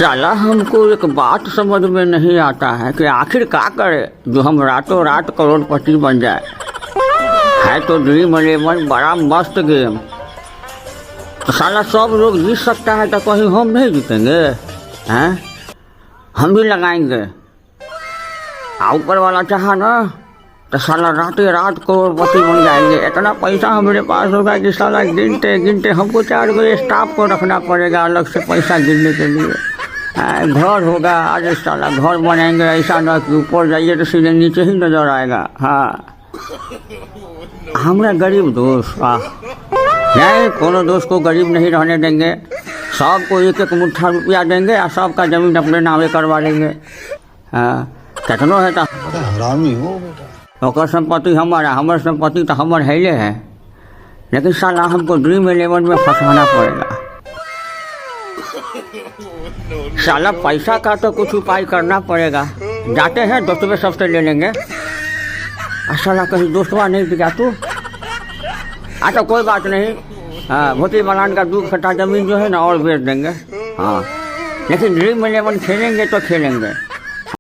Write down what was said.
साला हमको एक बात समझ में नहीं आता है कि आखिर क्या करे जो हम रातों रात करोड़पति बन जाए। है तो ड्रीम 11 बड़ा मस्त गेम, तो साला सब लोग जीत सकता है तो कहीं हम नहीं जीतेंगे? हैं, हम भी लगाएंगे। ऊपर वाला चाहा ना तो साला रातें रात करोड़पति बन जाएंगे। इतना पैसा हमारे पास होगा कि साला गिनते गिनते हमको 4 गो स्टाफ को रखना पड़ेगा अलग से पैसा गिनने के लिए। घर होगा, आज साला घर बनाएंगे ऐसा ना कि ऊपर जाइए तो सीधे नीचे ही नजर आएगा। हाँ, हमारा गरीब दोस्त नहीं, कोनो दोस्त को गरीब नहीं रहने देंगे। सबको 1-1 मुट्ठा रुपया देंगे और सबका जमीन अपने नामे करवा लेंगे। हाँ, कितनो है तो हरामी हो बेटा। ओकर संपत्ति हमारा, हमार संपत्ति तो हमार हैले है, लेकिन साला हमको ड्रीम 11 में फंसाना पड़ेगा। साला पैसा का तो कुछ उपाय करना पड़ेगा। जाते हैं दोस्तों सबसे ले लेंगे। साला कहीं दोस्तवा नहीं दिखा तू। अच्छा कोई बात नहीं, हाँ, भोती मलान का 2 कट्ठा जमीन जो है ना और बेच देंगे। हाँ, लेकिन ड्रीम 11 खेलेंगे तो खेलेंगे।